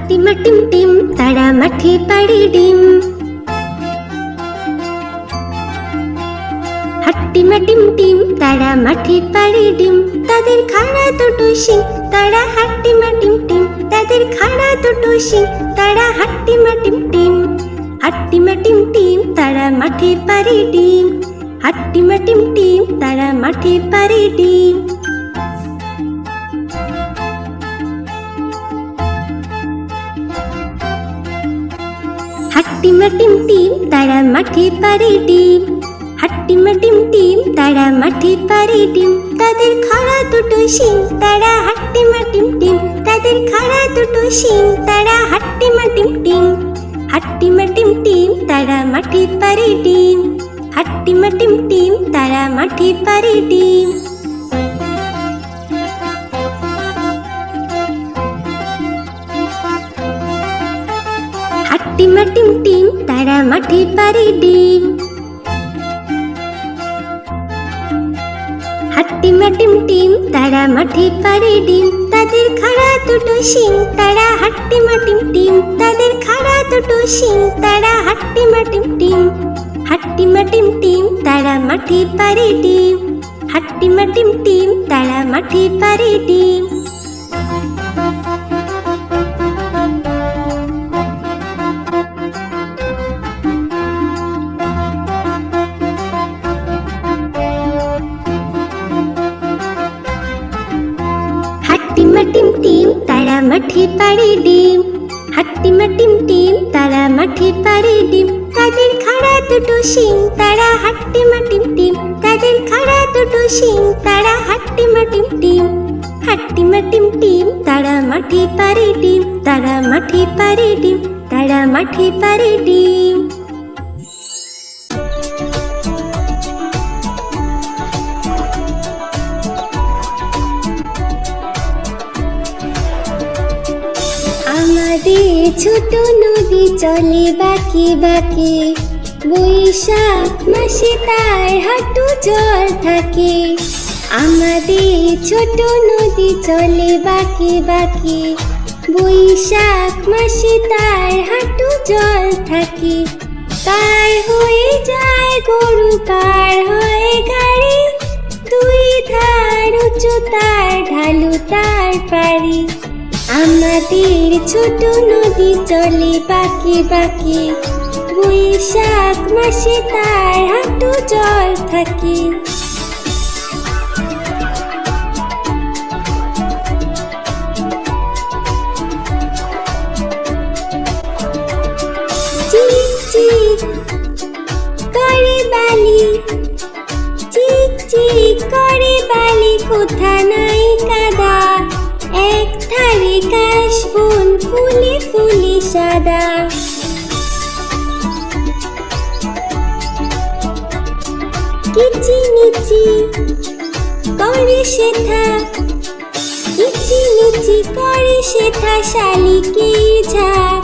হাট্টিমা team team তারা মাঠে পাড়ে ডিম। হাট্টিমা টিম টিম তারা মাঠে পাড়ে ডিম। তাদের খাড়া দুটো শিং তারা হাট্টিমা টিম টিম। তাদের খাড়া দুটো শিং তারা হাট্টিমা টিম টিম। হাট্টিমা টিম টিম তারা মাঠে পাড়ে ডিম। হাট্টিমা টিম টিম তারা মাঠে পাড়ে ডিম। হাট্টিমা টিম টিম তারা মাঠে পাড়ে ডিম। হাট্টিমা টিম টিম তারা মাঠে পাড়ে ডিম। তাদের খাড়া দুটো শিং তারা হাট্টিমা টিম টিম। তাদের খাড়া দুটো শিং তারা হাট্টিমা টিম টিম। হাট্টিমা টিম টিম তারা মাঠে পাড়ে ডিম। হাট্টিমা টিম টিম তারা মাঠে পাড়ে ডিম। হাট্টিমা টিম টিম তারা মাঠে পাড়ে ডিম। হাট্টিমা টিম টিম তারা মাঠে পাড়ে ডিম। তাদের খাড়া দুটো শিং তারা হাট্টিমা টিম টিম। তাদের খাড়া দুটো শিং তারা হাট্টিমা টিম টিম। হাট্টিমা টিম টিম তারা মাঠে পাড়ে ডিম। হাট্টিমা টিম টিম তারা মাঠে পাড়ে ডিম। হাট্টিমা টিম টিম তারা মাঠে পাড়ে ডিম। হাট্টিমা টিম টিম তারা মাঠে পাড়ে ডিম। তাদের খাড়া দুটো শিং তারা হাট্টিমা টিম টিম। তাদের খাড়া দুটো শিং তারা হাট্টিমা টিম টিম। হাট্টিমা টিম টিম তারা মাঠে পাড়ে ডিম। তারা মাঠে পাড়ে ডিম। তারা মাঠে পাড়ে ডিম। আমাদের ছোট নদী চলে বাঁকে বাঁকে। বৈশাখ মাসে তার হাঁটু জল থাকে। আমাদের ছোট নদী চলে বাঁকে বাঁকে। বৈশাখ মাসে তার হাঁটু জল থাকে। পার হয়ে যায় গরু, পার হয়ে গাড়ি। দুই ধার উঁচু তার, ঢালু তার পারি। আমাদের ছোট নদী চলে বাঁকে বাঁকে। বৈশাখ মাসে তার হাঁটু জল থাকে। চিক চিক করে বালি, চিক চিক করে বালি। কোথা নাই কাদা, এক ধারে কাশবন ফুলে ফুলে সাদা। কিচিমিচি করে শেঠা, কিচিমিচি করে শেঠা শালিকে ঝাঁক।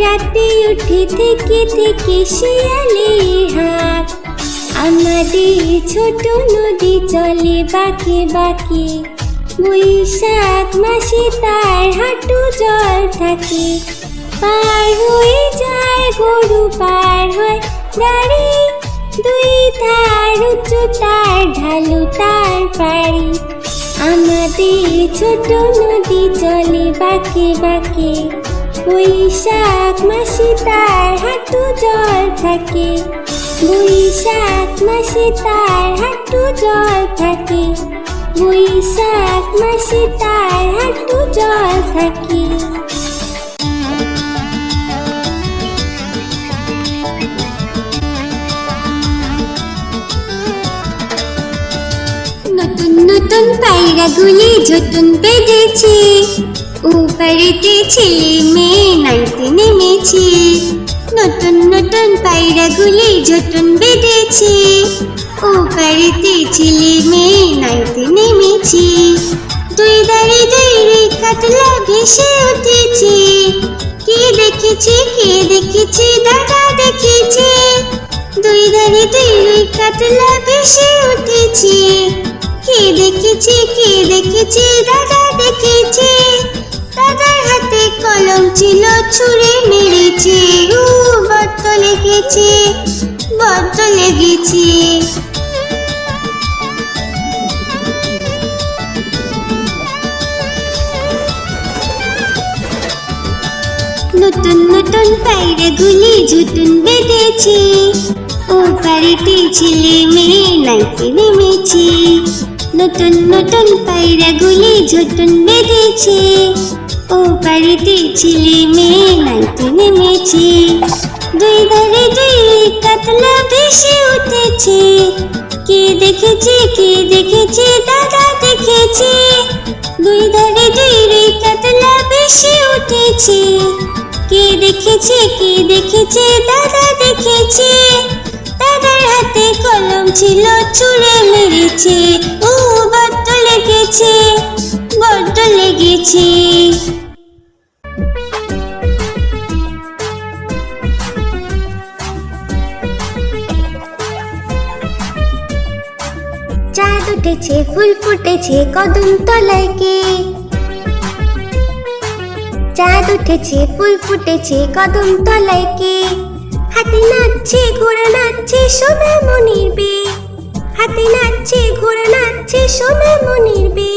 রাতে উঠে থেকে থেকে শিয়ালের হাঁক। আমাদের ছোট নদী চলে বাঁকে বাঁকে। বৈশাখ মাসে তার হাঁটু জল থাকে। পার হয়ে যায় গরু, পার হয় গাড়ি। দুই ধার উঁচু তার, ঢালু তার পারি। আমাদের ছোট নদী চলে বাঁকে বাঁকে। বৈশাখ মাসে তার হাঁটু জল থাকে। বৈশাখ মাসে তার হাঁটু জল থাকে। বৈশাখ মাসে তার হাঁটু জল থাকে। নতুন নতুন পায়রাগুলি ঝুটুন বেঁধেছে। ওপারেতে ছেলে মেয়ে নাইতে নেমেছে। নতুন নতুন পায়রাগুলি ঝুটুন বেঁধেছে। ওপারেতে ছেলে মেয়ে নাইতে নেমেছে। দুই ধারে দুই রুই কাতলা ভেসে উঠেছে। কে দেখেছে, কে দেখেছে, দাদা দেখেছে। দুই ধারে দুই রুই কাতলা ভেসে উঠেছে। কে দেখেছে, কে দেখেছে, দাদা দেখেছে। দাদার হাতে কলম কলম ছিল ছুঁড়ে মেরেছে, বড্ড লেগেছে, বড্ড লেগেছে। নতুন নতুন পায়রাগুলি ঝুটুন বেঁধেছে, ও বাড়িতে ছেলে মেয়ে নাইতে নেমেছে। নতুন নতুন পায়রাগুলি ঝুটুন বেঁধেছে, ও বাড়িতে ছেলে মেয়ে নাইতে নেমেছে। দুই ধারে দুই কাতলা ভেসে উঠেছে, কে দেখেছে, কে দেখেছে, দাদা দেখেছে। দুই ধারে দুই কাতলা ভেসে উঠেছে, কে দেখেছে, কে দেখেছে, দাদা দেখেছে। দাদার হাতে কলম ছিল ছুঁড়ে মেরেছে, ও বড্ড লেগেছে, বড্ড লেগেছে। চাঁদ উঠেছে, ফুল ফুটেছে, কদম তলায় কে? চাঁদ উঠেছে, ফুল ফুটেছে, কদম তলায় কে? হাতি নাচছে, ঘোড়া নাচছে, সোনা মনির বে। হাতি নাচছে, ঘোড়া নাচছে, সোনা মনির বে।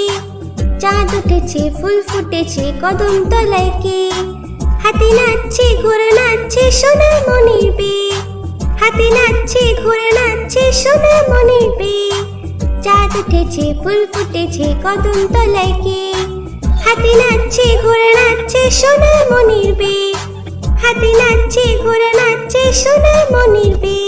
চাঁদ উঠেছে, ফুল ফুটেছে, কদম তলায় কে? হাতি নাচছে, ঘোড়া নাচছে, সোনা মনির বে। হাতি নাচছে, ঘোড়া নাচছে, সোনা মনির বে। চাঁদ উঠেছে, ফুল ফুটেছে, কদম তলায় কে? হাতি নাচছে, ঘোড়া নাচছে, সোনা মনির বে। হাতি নাচছে, ঘোড়া নাচছে, সোনা মনির বে।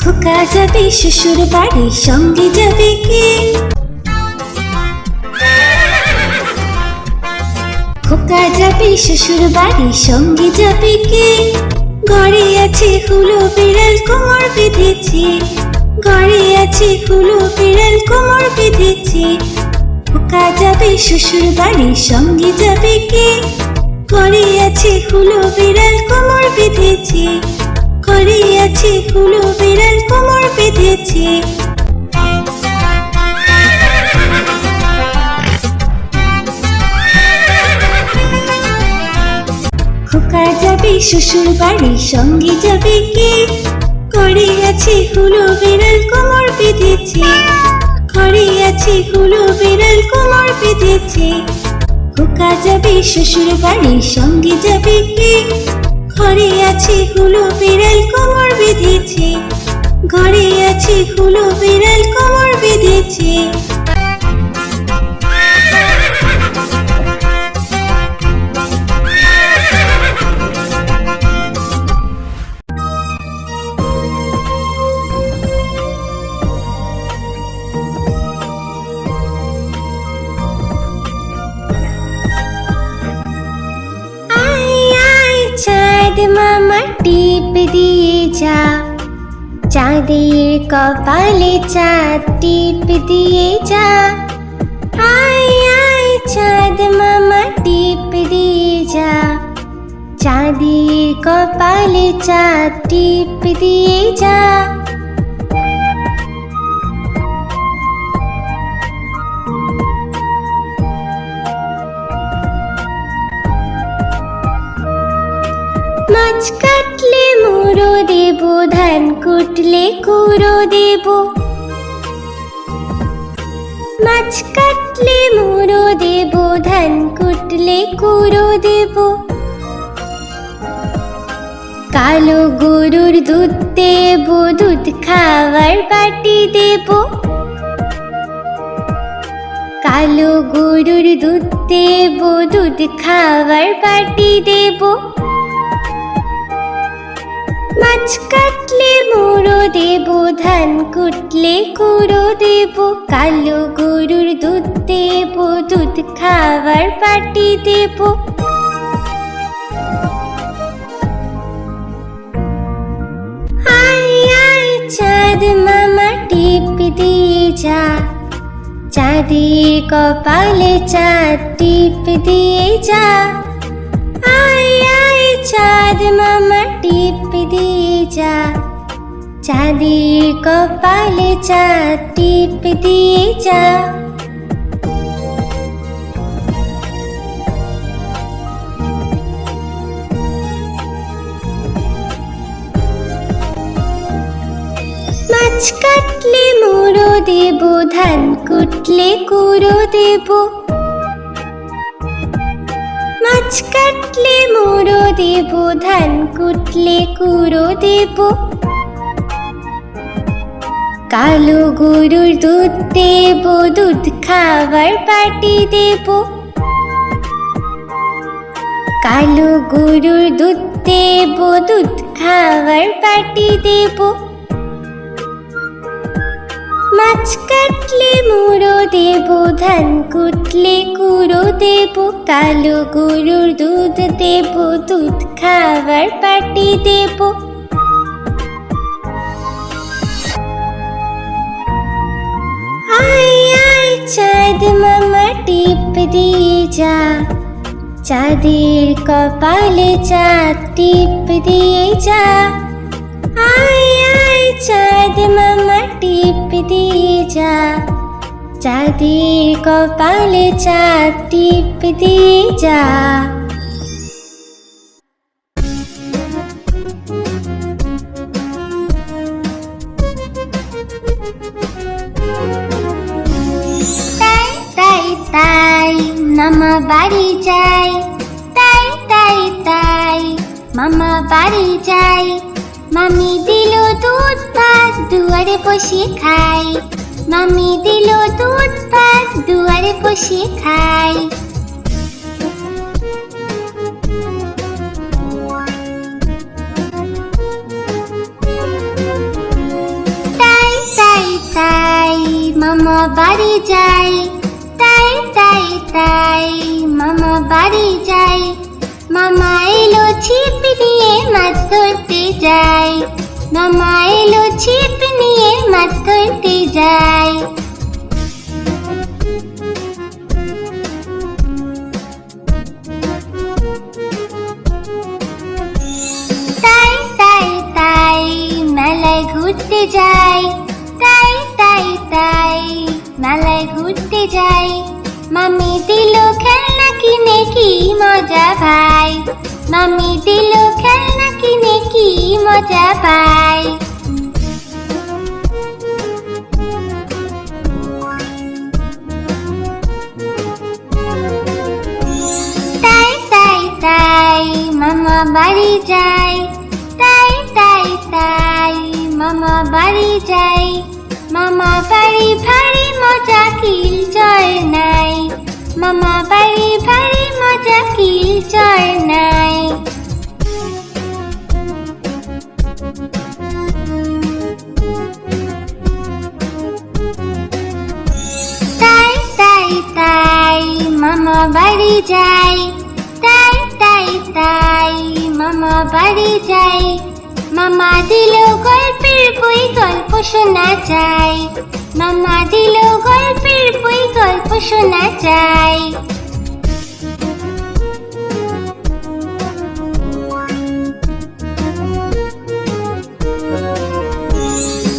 খোকা যাবে শ্বশুর বাড়ি, সঙ্গে যাবে কে? খোকা যাবে শ্বশুর বাড়ি, সঙ্গে যাবে কে? ঘরে আছে হুলো বিড়াল, কোমর বেঁধেছে। ঘরে আছে হুলো বিড়াল, কোমর বেঁধেছে। খোকা যাবে শ্বশুর বাড়ি, সঙ্গে যাবে কে? ঘরে আছে হুলো বিড়াল, কোমর বেঁধেছে। ঘরে আছে হুলো বিড়াল, কোমর বেঁধেছে। খোকা যাবে শ্বশুর বাড়ি, সঙ্গে যাবে কে? ঘরে আছে হুলো বিড়াল, কোমর বেঁধেছে। ঘরে আছে হুলো বিড়াল, কোমর বেঁধেছে। খোকা যাবে শ্বশুর বাড়ি, সঙ্গে যাবে কে? ঘরে আছে হুলো বিড়াল, কোমর বেঁধেছে। ঘরে আছে হুলো বিড়াল, কোমর বেঁধেছে। চাঁদ মামা টিপ দিয়ে যা, চাঁদের কপালে চাঁদ টিপ দিয়ে যা। আয় আয় চাঁদ মামা টিপ দিয়ে যা, চাঁদের কপালে চাঁদ টিপ দিয়ে যা। মাছ কাটলে মুড়ো দেব, ধান কুটলে কুড়ো দেব। মাছ কাটলে মুড়ো দেব, ধান কুটলে কুড়ো দেব। কালো গরুর দুধ দেব, দুধ খাওয়ার বাটি দেব। কালো গরুর দুধ দেব, দুধ খাওয়ার বাটি দেব। মাছ কাটলে মুড়ো দেব, ধান কুটলে কুড়ো দেব। কালো গরুর দুধ দেব, দুধ খাওয়ার বাটি দেব। আয় আয় চাঁদ মামা টিপ দিয়ে যা, চাঁদের কপালে চাঁদ টিপ দিয়ে যা। আয় আয় চাঁদ মামা টিপ দিয়ে চাঁদের কপালে চাঁদ টিপ দিয়ে যা। মাছ কাটলে মুড়ো দেব, ধান কুটলে কুড়ো দেব। মাছ কাটলে মুড়ো দেব, ধান কুটলে কুড়ো দেব। কালো গরুর দুধ দেব, দুধ খাবার পাটি দেব। কালো গরুর দুধ দেব, দুধ খাবার পাটি দেব। মাছ কাটলে মুড়ো দেব, ধান কুটলে কুড়ো দেব। কালো গরুর দুধ দেব, দুধ খাবার পাটি দেব। আয় আয় চাঁদ মামা টিপ দিয়ে যা, চাঁদের কপালে চাঁদ টিপ দিয়ে যা। আয় আয় চাঁদ মামা টিপ দিয়ে যা, চাঁদের কপালে চাঁদ টিপ দিয়ে যা। তাই তাই তাই মামা বাড়ি যাই, তাই তাই তাই মামা বাড়ি যাই। মামি দিল দুধ ভাত দুয়ারে বসে খাই, মামি দিল দুধ ভাত দুয়ারে বসে খাই। তাই তাই তাই মামা বাড়ি যাই, তাই তাই তাই মামা বাড়ি যাই। মামা এলো ছিপ নিয়ে মাছ ধরতে যাই, মামা এলো ছিপ নিয়ে মাছ ধরতে যাই। তাই তাই তাই মেলায় ঘুরতে যাই, তাই তাই তাই মেলায় ঘুরতে যাই। মামি দিল খেলনা কিনে কি মজা ভাই, মামি দিল খেলনা কিনে কি মজা পাই। তাই তাই তাই মামা বাড়ি যাই, তাই তাই তাই মামা বাড়ি যাই। মামা বাড়ি ভারী মজা কিল চর নাই, মামা বাড়ি ভারী মজা কিল চর নাই। তাই তাই তাই মামা বাড়ি যাই, তাই তাই তাই মামা বাড়ি যাই। মামা দিল গল্পের বই গল্প শোনা চাই, মামা দিল গল্পের বই গল্প শোনা চাই।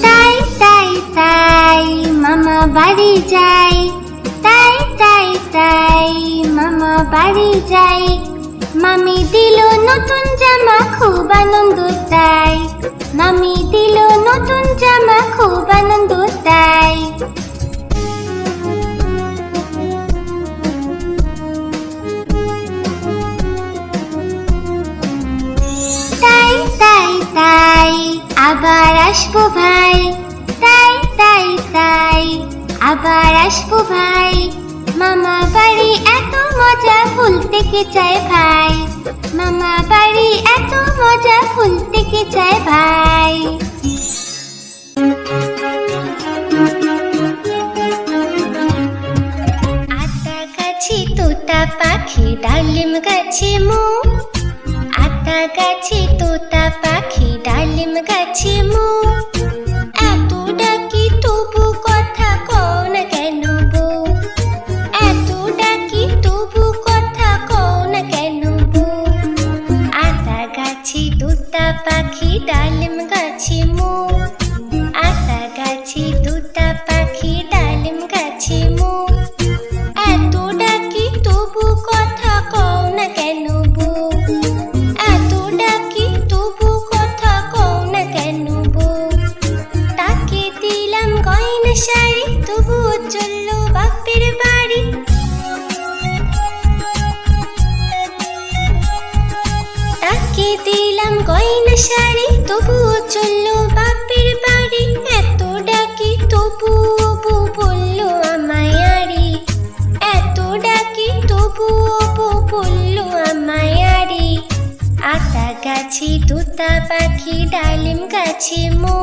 তাই তাই তাই মামা বাড়ি যাই, তাই তাই তাই মামা বাড়ি যাই। মামি দিল নতুন জামা খুব আনন্দ তাই, মামি দিল নতুন জামা খুব আনন্দ তাই। তাই তাই তাই আবার আসবো ভাই, তাই তাই তাই আবার আসবো ভাই। মামা বাড়ি এত মজা ভুলতে কে চায় ভাই, মামা বাড়ি এত মজা ভুলতে কে চায় ভাই। আতা গাছে তোতা পাখি ডালিম গাছে মো, আতা গাছে তোতা পাখি ডালিম গাছে মো। এত ডাকি তবু কথা কও না কেন বউ, এত ডাকি তবু কথা কও না কেন বউ। আতা গাছে তোতা পাখি ডালিম গাছে মো, আতা গাছে তোতা পাখি, ডালিম গাছে মো। এত ডাকি তবু কথা কও না কেন বউ, এত ডাকি তবু কথা কও না কেন বউ। তাকে দিলাম গয়না শাড়ি, তবুও চলল বাপের বাড়ি। তাকে দিলাম গয়না শাড়ি, তবুও চলল বাপের বাড়ি। এত ডাকি তবুও বউ বলল আমায় আড়ি, এত ডাকি তবুও বউ বলল আমায় আড়ি। আতা গাছে তোতা পাখি, ডালিম গাছে মো,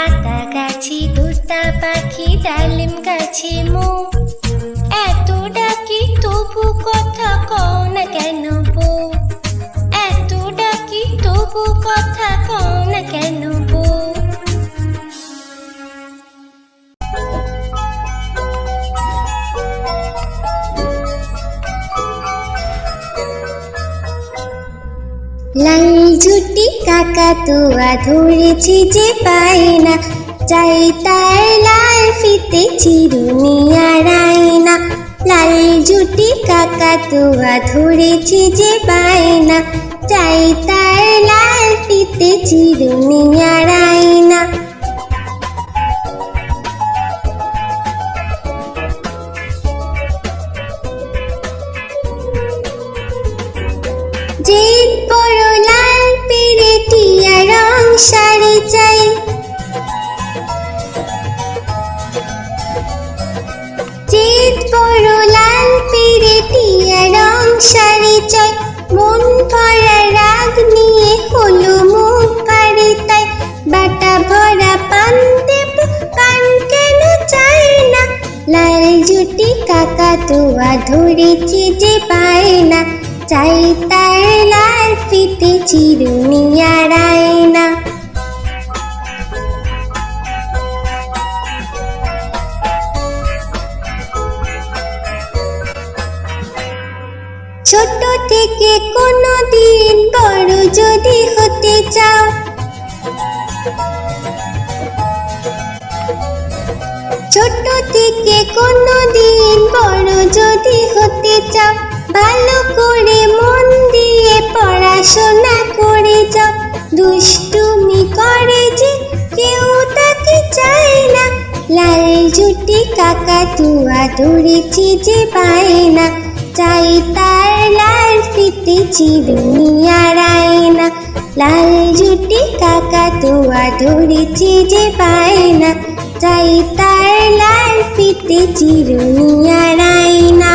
আতা গাছে তোতা পাখি, ডালিম গাছে মো। এত ডাকি তবু কথা কও না কেন বউ, এত ডাকি তবু কথা কও না কেন বউ। লাল ঝুটি কাকাতুয়া ধরেছি যে পায় না, চাই তার লাল ফিতে চিরুনি আর আয়না। লাল ঝুটি কাকাতুয়া ধরেছি যে পায় না, চাই তার লাল ফিতে চিরুনি আর আয়না। জিদ বড় লাল পেরেটিয়া রং শাড়ি চাই, জিদ বড় লাল পেরেটিয়া রং শাড়ি চাই। মন ভরা রাগ নিয়ে হলো মুখ ভারী তাই, বাটা ভরা পান দেব পান কেন চাই না। লাল ঝুটি কাকাতুয়া ধরেছি যে পায় না, চাই তার লাল ফিতে চিরুনি আর আয়না। ছোট থেকে কোনো দিন বড় যদি হতে চাও, ছোট থেকে কোনো দিন বড় যদি হতে চাও, ভালো করে মন দিয়ে পড়াশোনা করে যাও। দুষ্টুমি করে যে কেউ তাকে চায় না, লাল ঝুটি কাকাতুয়া ধরেছি যে পায় না, চাই তার লাল ফিতে চিরুনি আর আয়না। লাল ঝুটি কাকাতুয়া ধরেছি যে পায় না, চাই তার লাল ফিতে চিরুনি আর আয়না।